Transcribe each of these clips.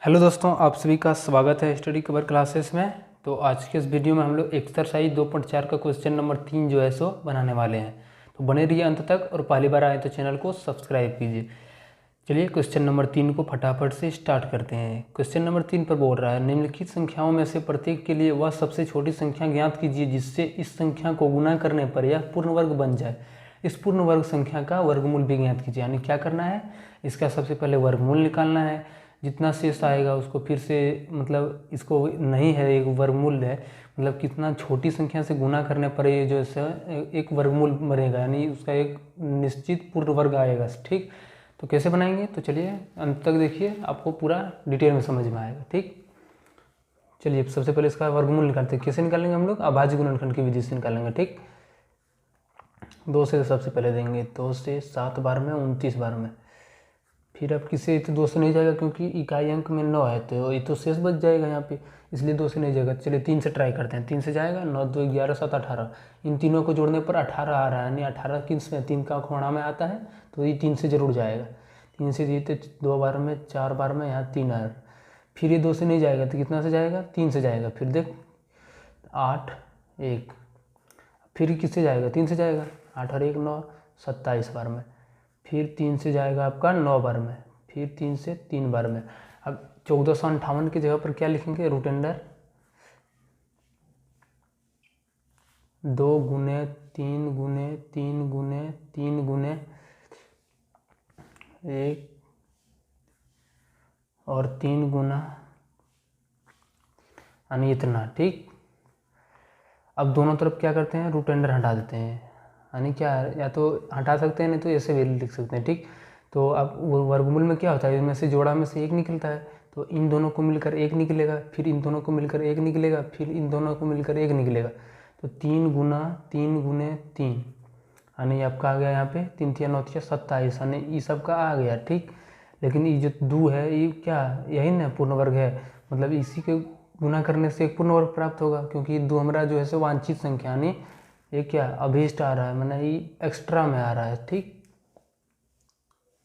Hello दोस्तों, आप सभी का स्वागत है स्टडी कवर क्लासेस में। तो आज के इस वीडियो में हम लोग एक्सरसाइज 2.4 का क्वेश्चन नंबर 3 जो है सो बनाने वाले हैं। तो बने रहिए अंत तक और पहली बार आए तो चैनल को सब्सक्राइब कीजिए। चलिए क्वेश्चन नंबर 3 को फटाफट से स्टार्ट करते हैं। क्वेश्चन नंबर 3 पर बोल रहा है, निम्नलिखित संख्याओं में से प्रत्येक के लिए वह सबसे छोटी संख्या ज्ञात कीजिए जिससे इस संख्या को गुना करने पर यह पूर्ण वर्ग बन जाए। इस पूर्ण वर्ग संख्या का वर्गमूल भी ज्ञात कीजिए। यानी क्या करना है, इसका सबसे पहले वर्गमूल निकालना है। जितना शेष आएगा उसको फिर से मतलब इसको नहीं है, एक वर्गमूल है, मतलब कितना छोटी संख्या से गुना करने पर ये जो है एक वर्गमूल बनेगा, यानी उसका एक निश्चित पूर्ण वर्ग आएगा। ठीक, तो कैसे बनाएंगे, तो चलिए अंत तक देखिए, आपको पूरा डिटेल में समझ में आएगा। ठीक, चलिए सबसे पहले इसका वर्गमूल निकालते हैं। कैसे निकालेंगे हम लोग, अभाज्य गुणनखंड की विधि से निकालेंगे। ठीक, 2 से सबसे पहले देंगे, 2 से 7 बार में 29 बार में। फिर अब किसी तो 2 से नहीं जाएगा क्योंकि इकाई अंक में 9 है, तो ये तो शेष बच जाएगा यहाँ पे, इसलिए 2 से नहीं जाएगा। चलिए 3 से ट्राई करते हैं। 3 से जाएगा, 9 2 11 7 18। इन तीनों को जोड़ने पर 18 आ रहा है, यानी 18 किस में 3 का कोणा में आता है, तो ये 3 से जरूर जाएगा। 3 से जीते 2 बार में 4 बार में, यहाँ 3 आ। फिर ये 2 से नहीं जाएगा तो कितना से जाएगा, 3 से जाएगा। फिर देख 8 1, फिर किससे जाएगा, 3 से जाएगा। 8 और 1 9, 27 बार में। फिर 3 से जाएगा आपका 9 बार में। फिर 3 से 3 बार में। अब 1458 की जगह पर क्या लिखेंगे, रूट अंडर 2 गुने 3 गुने 3 गुने 3 गुने 1 और 3 गुना, यानी इतना। ठीक, अब दोनों तरफ क्या करते हैं, रूट अंडर हटा देते हैं, यानी क्या, या तो हटा सकते हैं नहीं तो ऐसे भी लिख सकते हैं। ठीक, तो अब वर्गमूल में क्या होता है, इनमें से जोड़ा में से एक निकलता है, तो इन दोनों को मिलकर एक निकलेगा, फिर इन दोनों को मिलकर एक निकलेगा, फिर इन दोनों को मिलकर एक निकलेगा। तो 3 गुना 3 गुने 3, यानी आपका आ गया यहाँ पे 3 3 9 27, यानी ये सब का आ गया। ठीक, लेकिन ये जो 2 है ये क्या, यही ना पूर्ण वर्ग है, मतलब इसी के गुना करने से एक पूर्ण वर्ग प्राप्त होगा, क्योंकि 2 हमारा जो है सो वांछित संख्या, यानी ये क्या अभीष्ट आ रहा है, मतलब ये एक्स्ट्रा में आ रहा है। ठीक,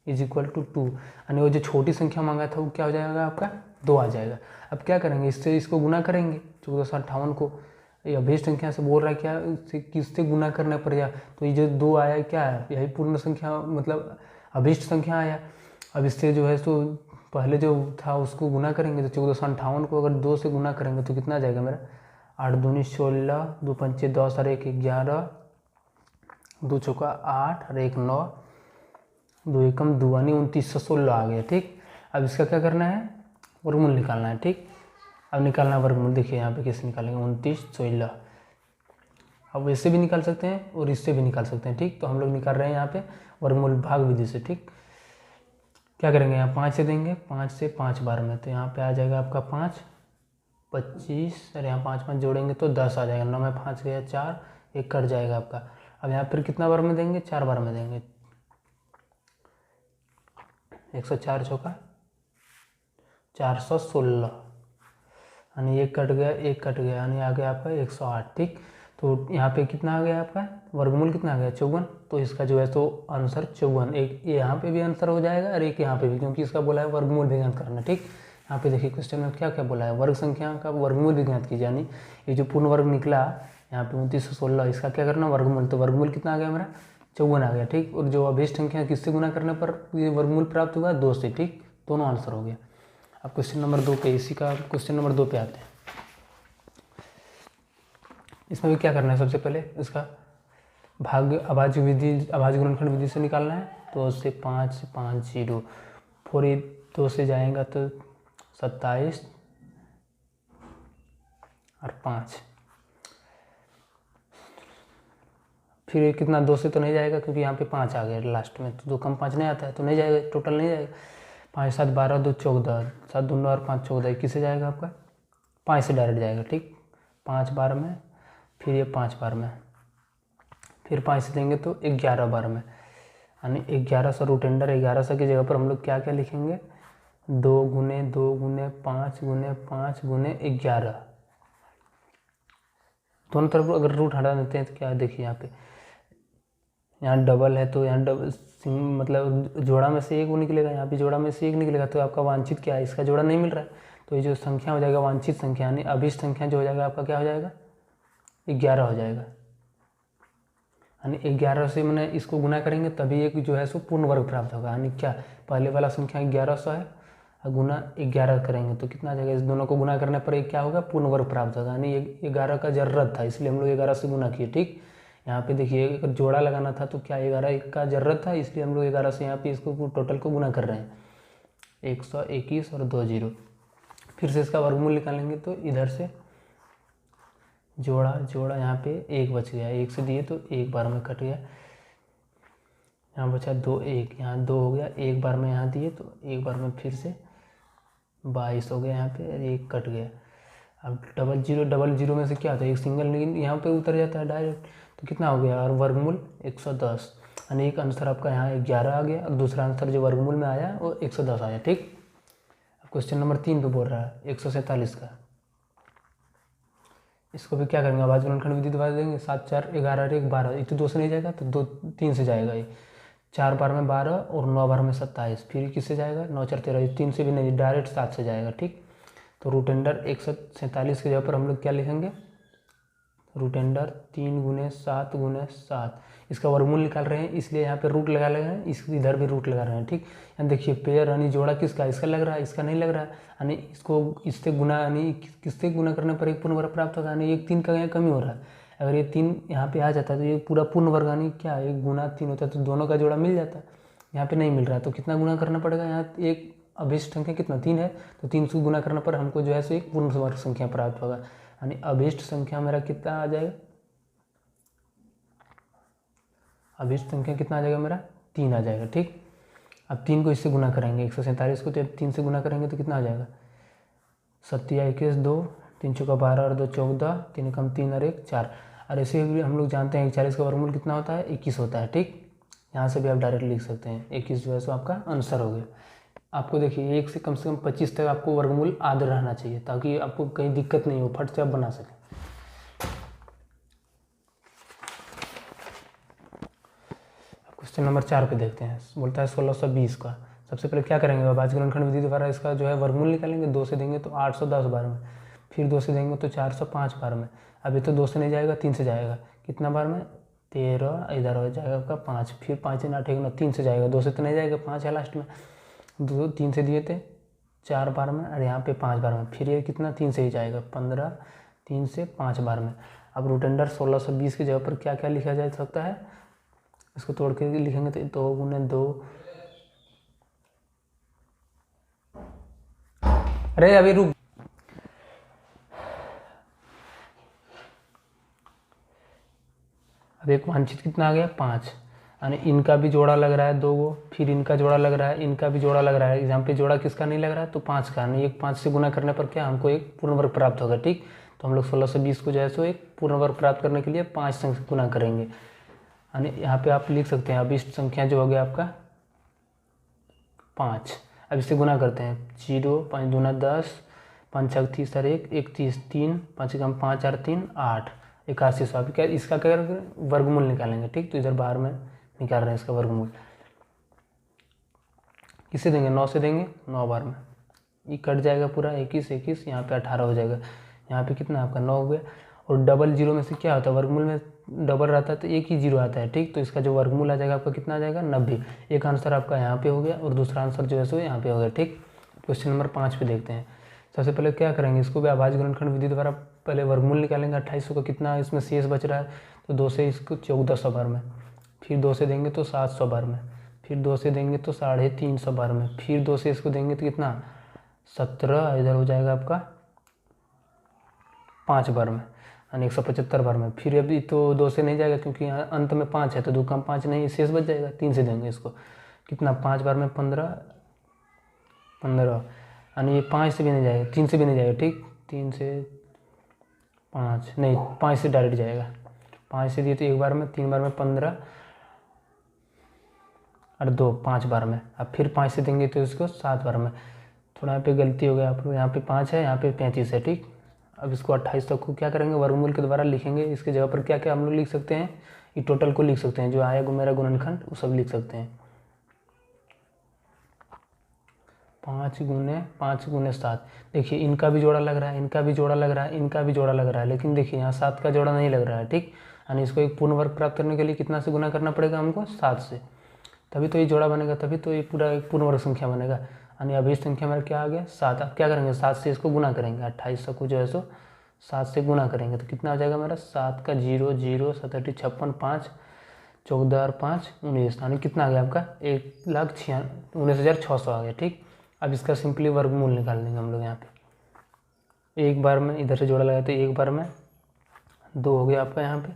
इज इक्वल टू 2, यानी वो जो छोटी संख्या मांगा था वो क्या हो जाएगा आपका, 2 आ जाएगा। अब क्या करेंगे, इससे इसको गुना करेंगे। 1458 को ये अभीष्ट संख्या से बोल रहा है, क्या इससे किससे गुना करने पर या, तो ये जो 2 आया क्या है, यही पूर्ण संख्या मतलब अभीष्ट संख्या आया। अब इससे जो है सो पहले जो था उसको गुना करेंगे, तो 1458 को अगर 2 से गुना करेंगे तो कितना आ जाएगा मेरा, 8 दूनी 16, 2 पंचे 10 और 1 11, 2 चौका 8 और 1 9, 2 एकम 2, यानी 2916 आ गया। ठीक, अब इसका क्या करना है, वर्गमूल निकालना है। ठीक, अब निकालना वर्गमूल, देखिए यहाँ पे कैसे निकालेंगे, 2916। अब इससे भी निकाल सकते हैं और इससे भी निकाल सकते हैं। ठीक, तो हम लोग निकाल रहे हैं यहाँ पे वर्गमूल भाग विधि से। ठीक, क्या करेंगे, यहाँ 5 से देंगे, 5 से 5 बार में, तो यहाँ पे आ जाएगा आपका 5 25, और यहाँ 5 5 जोड़ेंगे तो 10 आ जाएगा। 9 में 5 गया 4, 1 कट जाएगा आपका। अब यहाँ फिर कितना बार में देंगे, 4 बार में देंगे, 104 चौका 416, यानी 1 कट गया 1 कट गया, यानी आ गया आपका 108। ठीक, तो यहाँ पे कितना आ गया आपका वर्गमूल, कितना आ गया 54। तो इसका जो है तो आंसर 54, एक यहाँ पे भी आंसर हो जाएगा और एक यहाँ पे भी, क्योंकि इसका बोला है वर्गमूल भी ज्ञात करना। ठीक, यहाँ पे देखिए क्वेश्चन में क्या क्या बोला है, वर्ग संख्या का वर्गमूल भी ज्ञात कीजिए, यानी ये जो पूर्ण वर्ग निकला यहाँ पे 2916, इसका क्या करना वर्गमूल, तो वर्गमूल कितना आ गया मेरा 54 आ गया। ठीक, और जो अभीष्ट संख्या किससे गुना करने पर ये वर्गमूल प्राप्त हुआ, 2 से। ठीक, दोनों आंसर हो गया। अब क्वेश्चन नंबर 2 पे, इसी का क्वेश्चन नंबर 2 पे आते हैं। इसमें भी क्या करना है, सबसे पहले इसका भाग अभाज्य विधि, अभाज्य गुणनखंड विधि से निकालना है। तो उससे 5 से 5 0, 4 2 से जाएगा तो 27 और 5, फिर ये कितना 2 से तो नहीं जाएगा क्योंकि यहाँ पे 5 आ गया लास्ट में, तो 2 कम 5 नहीं आता है तो नहीं जाएगा, टोटल नहीं जाएगा। 5 7 12 2 14, 7 2 9 और 5 14, किससे जाएगा आपका 5 से डायरेक्ट जाएगा। ठीक, 5 बार में, फिर ये 5 बार में, फिर 5 से देंगे तो 11 बार में, यानी 1100 रूट अंडर 1100 की जगह पर हम लोग क्या क्या लिखेंगे, 2 गुने 2 गुने 5 गुने 5 गुने 11। दोनों तरफ अगर रूट हटा देते हैं तो क्या है, देखिए यहाँ पे यहाँ डबल है तो यहाँ डबल मतलब जोड़ा में से एक वो निकलेगा, यहाँ पे जोड़ा में से एक निकलेगा, तो आपका वांछित क्या है, इसका जोड़ा नहीं मिल रहा है, तो ये जो संख्या हो जाएगा वांछित संख्या यानी अभीष्ट संख्या जो हो जाएगा आपका क्या हो जाएगा 11 हो जाएगा। यानी 11 से मैंने इसको गुना करेंगे तभी एक जो है सो पूर्ण वर्ग प्राप्त होगा। यानी क्या, पहले वाला संख्या 1100 है और गुना 11 करेंगे तो कितना आ जाएगा, इस दोनों को गुना करने पर एक क्या होगा पूर्ण वर्ग प्राप्त होगा। यानी 11 का जरूरत था इसलिए हम लोग 11 से गुना किए। ठीक, यहाँ पे देखिए अगर जोड़ा लगाना था तो क्या 11 का जरूरत था, इसलिए हम लोग 11 से यहाँ पे इसको टोटल को गुना कर रहे हैं 121 और 2 जीरो। फिर से इसका वर्गमूल निकालेंगे तो इधर से जोड़ा यहाँ पे एक बच गया, एक से दिए तो एक बार में कट गया, यहाँ बचा 2 1, यहाँ 2 हो गया, एक बार में यहाँ दिए तो एक बार में फिर से 22 हो गया, यहाँ पे एक कट गया। अब डबल जीरो में से क्या होता है एक सिंगल यहाँ पे उतर जाता है डायरेक्ट, तो कितना हो गया और वर्गमूल 110। यानी एक आंसर आपका यहाँ 11 आ गया और दूसरा आंसर जो वर्गमूल में आया वो 110 आया। ठीक, अब क्वेश्चन नंबर 3 पे बोल रहा है 147 का। इसको भी क्या करेंगे, अभाज्य गुणनखंड विधि द्वारा देंगे। 7 4 11 और 1 12, ये तो 2 से नहीं जाएगा तो 2 3 से जाएगा, ये 4 बार में 12 और 9 बार में 27, फिर किससे जाएगा 9 4 13, ये 3 से भी नहीं डायरेक्ट 7 से जाएगा। ठीक, तो रूट अंडर 147 के जगह पर हम लोग क्या लिखेंगे, रूट अंडर 3 गुने 7 गुने 7, इसका वर्गमूल निकाल रहे हैं इसलिए यहाँ पे रूट लगा रहे हैं, इस इधर भी रूट लगा रहे हैं। ठीक, यानी देखिए पेयर यानी जोड़ा किसका, इसका लग रहा है, इसका नहीं लग रहा है, यानी इसको इससे गुना यानी किससे गुना करने पर एक पूर्ण वर्ग प्राप्त होगा, यानी एक 3 का यहाँ कमी हो रहा है। अगर ये 3 यहाँ पे आ जाता है तो ये पूरा पूर्ण वर्ग यानी क्या एक गुना 3 होता है तो दोनों का जोड़ा मिल जाता है, यहाँ पे नहीं मिल रहा है तो कितना गुना करना पड़ेगा, यहाँ एक अभीष्ट संख्या कितना 3 है तो 3 से गुना करने पर हमको जो है सो एक पूर्ण वर्ग संख्या प्राप्त होगा। यानी अभीष्ट संख्या मेरा कितना आ जाएगा, अभीष्ट संख्या कितना आ जाएगा मेरा 3 आ जाएगा। ठीक, अब 3 को इससे गुना करेंगे 147 को, तो 3 से गुना करेंगे तो कितना आ जाएगा 7 21 2 3 चौका 12 और 2 14, 3 कम 3 और 1 4। और ऐसे भी हम लोग जानते हैं 41 का वर्गमूल कितना होता है 21 होता है। ठीक, यहाँ से भी आप डायरेक्ट लिख सकते हैं 21 जो है सो आपका आंसर हो गया। आपको देखिए 1 से कम 25 तक आपको वर्गमूल आधा रहना चाहिए ताकि आपको कहीं दिक्कत नहीं हो, फट से आप बना सकें। क्वेश्चन नंबर 4 पे देखते हैं, बोलता है 1620 का। सबसे पहले क्या करेंगे, अभाज्य गुणनखंड विधि द्वारा इसका जो है वर्गमूल निकालेंगे। 2 से देंगे तो 810 बार में, फिर 2 से देंगे तो 405 बार में। अभी तो 2 से नहीं जाएगा 3 से जाएगा, कितना बार में 13, इधर हो जाएगा आपका 5, फिर 5 8 1 9 3 से जाएगा, 2 से तो नहीं जाएगा 5 है लास्ट में, 2 3 से दिए थे 4 बार में और यहाँ पे 5 बार में, फिर ये कितना 3 से ही जाएगा 15, 3 से 5 बार में। अब रूट अंडर 1620 की जगह पर क्या क्या लिखा जा सकता है, इसको तोड़ के लिखेंगे तो 2 गुने 2, अरे अभी रुक, अब एक वांछित कितना आ गया 5, यानी इनका भी जोड़ा लग रहा है 2 गो, फिर इनका जोड़ा लग रहा है, इनका भी जोड़ा लग रहा है, यहाँ पे जोड़ा किसका नहीं लग रहा है तो 5 का, यानी एक 5 से गुना करने पर क्या हमको एक पूर्ण वर्ग प्राप्त होगा। ठीक, तो हम लोग 1620 को जो है सो एक पूर्ण वर्ग प्राप्त करने के लिए 5 से गुना करेंगे। यानी यहाँ पे आप लिख सकते हैं अभीष्ट संख्या जो हो गया आपका 5। अब इससे गुना करते हैं 0 5 दूना 10, 5 6 30 और 1 31, 3 5 कम 5 और 3 8, 81। अभी क्या इसका क्या वर्गमूल निकालेंगे। ठीक, तो इधर बाहर में निकाल रहे हैं इसका वर्गमूल, किससे देंगे 9 से देंगे 9 बार में, ये कट जाएगा पूरा 21 21, यहाँ पे 18 हो जाएगा, यहाँ पे कितना आपका 9 हो गया। और डबल जीरो में से क्या होता है, वर्गमूल में डबल रहता है तो एक ही जीरो आता है। ठीक, तो इसका जो वर्गमूल आ जाएगा आपका कितना आ जाएगा 90। एक आंसर आपका यहाँ पे हो गया और दूसरा आंसर जो है सो यहाँ पे हो गया। ठीक, क्वेश्चन नंबर 5 पे देखते हैं। सबसे पहले क्या करेंगे, इसको भी अभाज्य गुणनखंड विधि द्वारा पहले वर्गमूल निकालेंगे। 2800 का कितना इसमें शेष बच रहा है तो 2 से इसको 1400 बार में, फिर 2 से देंगे तो 700 बार में, फिर 2 से देंगे तो 350 बार में, फिर 2 से इसको देंगे तो कितना 17, इधर हो जाएगा आपका 5 बार में, यानी 175 बार में। फिर अभी तो 2 से नहीं जाएगा क्योंकि यहाँ अंत में 5 है तो 2 कम 5 नहीं, शेष बच जाएगा। 3 से देंगे इसको कितना 5 बार में 15, यानी ये 5 से भी नहीं जाएगा, 3 से भी नहीं जाएगा। ठीक, 3 से 5 नहीं, 5 से डायरेक्ट जाएगा, 5 से दिए तो 1 बार में, 3 बार में 15 और 2 5 बार में। अब फिर 5 से देंगे तो इसको 7 बार में। थोड़ा यहाँ पे गलती हो गया आप लोग, यहाँ पे 5 है यहाँ पे 35 है। ठीक, अब इसको 28 तक को क्या करेंगे वर्गमूल के द्वारा लिखेंगे। इसके जगह पर क्या क्या हम लोग लिख सकते हैं, कि टोटल को लिख सकते हैं, जो आएगा मेरा गुणनखंड वो सब लिख सकते हैं। 5 × 7। देखिए इनका भी जोड़ा लग रहा है, इनका भी जोड़ा लग रहा है, इनका भी जोड़ा लग रहा है, लेकिन देखिए यहाँ 7 का जोड़ा नहीं लग रहा है, ठीक। यानी इसको एक पूर्ण वर्ग प्राप्त करने के लिए कितना से गुना करना पड़ेगा हमको, 7 से, तभी तो ये जोड़ा बनेगा, तभी तो ये पूरा एक पूर्ण वर्ग संख्या बनेगा। यानी अभी संख्या मेरा क्या आ गया, 7। अब क्या करेंगे, 7 से इसको गुना करेंगे, 2800 को जो है सो 7 से गुना करेंगे तो कितना आ जाएगा मेरा, 7 का 0 0 7 8 56 5 14 और 5 19, यानी कितना आ गया आपका 1,19,600 आ गया, ठीक। अब इसका सिंपली वर्गमूल निकाल लेंगे हम लोग यहाँ पे। एक बार में इधर से जोड़ा लगाया तो एक बार में 2 हो गया आपका, यहाँ पे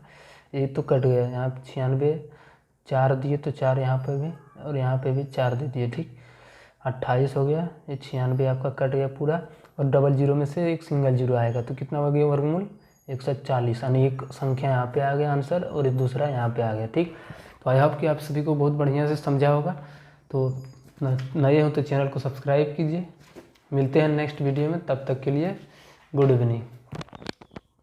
एक तो कट गया, यहाँ पे 96, 4 दिए तो 4 यहाँ पे भी और यहाँ पे भी 4 दे दिए, ठीक। 28 हो गया, ये 96 आपका कट गया पूरा, और डबल जीरो में से एक सिंगल जीरो आएगा तो कितना हो गया वर्गमूल 140, यानी एक संख्या यहाँ पे आ गया आंसर और एक दूसरा यहाँ पे आ गया, ठीक। तो आई होप कि आप सभी को बहुत बढ़िया से समझा होगा। तो नए हो तो चैनल को सब्सक्राइब कीजिए। मिलते हैं नेक्स्ट वीडियो में, तब तक के लिए गुड इवनिंग।